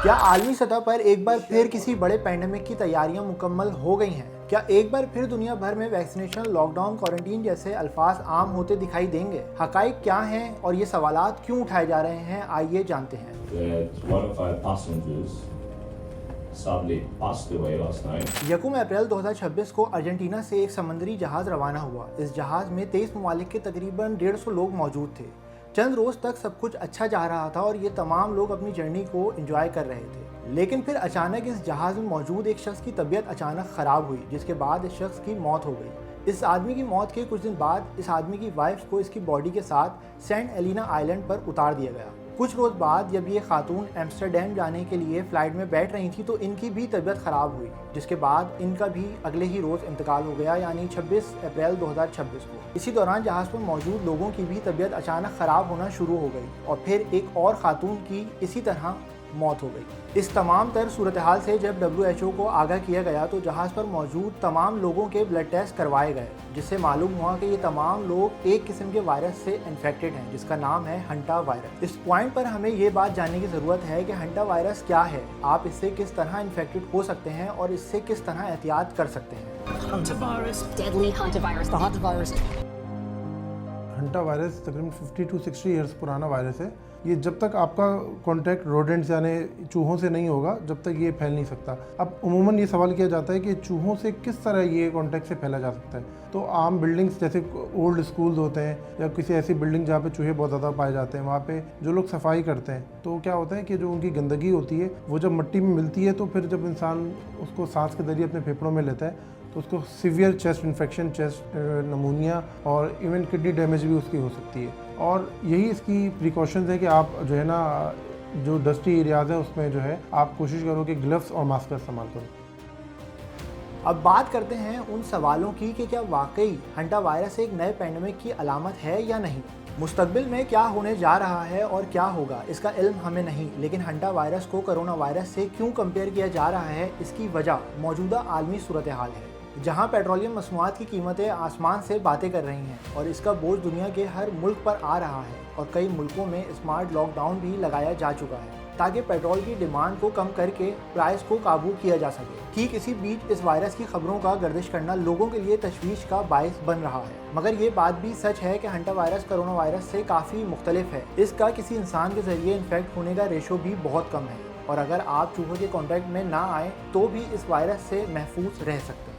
क्या आलमी सतह पर एक बार फिर किसी बड़े पैंडेमिक की तैयारियां मुकम्मल हो गई हैं? क्या एक बार फिर दुनिया भर में वैक्सीनेशन, लॉकडाउन, क्वारंटीन जैसे अल्फाज आम होते दिखाई देंगे? हकाइक क्या हैं और ये सवालात क्यों उठाए जा रहे हैं, आइए जानते हैं। यकम अप्रैल 2026 को अर्जेंटीना से एक समुद्री जहाज रवाना हुआ। इस जहाज में 23 ममालिक के तकरीबन 150 लोग मौजूद थे। चंद रोज तक सब कुछ अच्छा जा रहा था और ये तमाम लोग अपनी जर्नी को एंजॉय कर रहे थे। लेकिन फिर अचानक इस जहाज में मौजूद एक शख्स की तबीयत अचानक ख़राब हुई, जिसके बाद इस शख्स की मौत हो गई। इस आदमी की मौत के कुछ दिन बाद इस आदमी की वाइफ को इसकी बॉडी के साथ सेंट एलिना आइलैंड पर उतार दिया गया। कुछ रोज़ बाद जब ये खातून एम्स्टर्डम जाने के लिए फ़्लाइट में बैठ रही थी तो इनकी भी तबीयत ख़राब हुई, जिसके बाद इनका भी अगले ही रोज़ इंतकाल हो गया, यानी 26 अप्रैल 2026 को। इसी दौरान जहाज़ पर मौजूद लोगों की भी तबीयत अचानक ख़राब होना शुरू हो गई और फिर एक और खातून की इसी तरह मौत हो गई। इस तमाम तर सूरत हाल से जब WHO को आगाह किया गया तो जहाज़ पर मौजूद तमाम लोगों के ब्लड टेस्ट करवाए गए, जिससे मालूम हुआ कि ये तमाम लोग एक किस्म के वायरस से इन्फेक्टेड हैं, जिसका नाम है हंटा वायरस। इस पॉइंट पर हमें ये बात जानने की ज़रूरत है कि हंटा वायरस क्या है, आप इससे किस तरह इन्फेक्टेड हो सकते हैं और इससे किस तरह एहतियात कर सकते हैं। हंटा वायरस तकरीबन 50 to 60 ईयर्स पुराना वायरस है। ये जब तक आपका कॉन्टैक्ट रोडेंट्स यानी चूहों से नहीं होगा जब तक ये फैल नहीं सकता। अब उमूमन ये सवाल किया जाता है कि चूहों से किस तरह ये कॉन्टैक्ट से फैला जा सकता है। तो आम बिल्डिंग्स जैसे ओल्ड स्कूल्स होते हैं या किसी ऐसी बिल्डिंग जहाँ पे चूहे बहुत ज़्यादा पाए जाते हैं, वहाँ पे जो लोग सफाई करते हैं तो क्या होता है कि जो उनकी गंदगी होती है वो जब मिट्टी में मिलती है तो फिर जब इंसान उसको सांस के जरिए अपने फेफड़ों में लेता है तो उसको सीवियर चेस्ट इन्फेक्शन, चेस्ट नमूनिया और इवन किडनी डैमेज भी उसकी हो सकती है। और यही इसकी प्रिकॉशंस है कि आप जो है ना जो डस्टी एरियाज़ हैं उसमें जो है आप कोशिश करो कि ग्लव्स और मास्क का इस्तेमाल करो। अब बात करते हैं उन सवालों की कि क्या वाकई हंटा वायरस एक नए पैंडेमिक की अलामत है या नहीं। मुस्तकबिल में क्या होने जा रहा है और क्या होगा इसका इल्म हमें नहीं, लेकिन हंटा वायरस को कोरोना वायरस से क्यों कंपेयर किया जा रहा है, इसकी वजह मौजूदा आलमी सूरत हाल है, जहां पेट्रोलियम मसनूआत की कीमतें आसमान से बातें कर रही हैं और इसका बोझ दुनिया के हर मुल्क पर आ रहा है और कई मुल्कों में स्मार्ट लॉकडाउन भी लगाया जा चुका है ताकि पेट्रोल की डिमांड को कम करके प्राइस को काबू किया जा सके। ठीक इसी बीच इस वायरस की खबरों का गर्दिश करना लोगों के लिए तशवीश का बायस बन रहा है। मगर ये बात भी सच है कि हंटा वायरस कोरोना वायरस से काफ़ी मुख्तलिफ है। इसका किसी इंसान के जरिए इन्फेक्ट होने का रेशो भी बहुत कम है और अगर आप चूहों के कॉन्टैक्ट में ना आए तो भी इस वायरस से महफूज रह सकते हैं।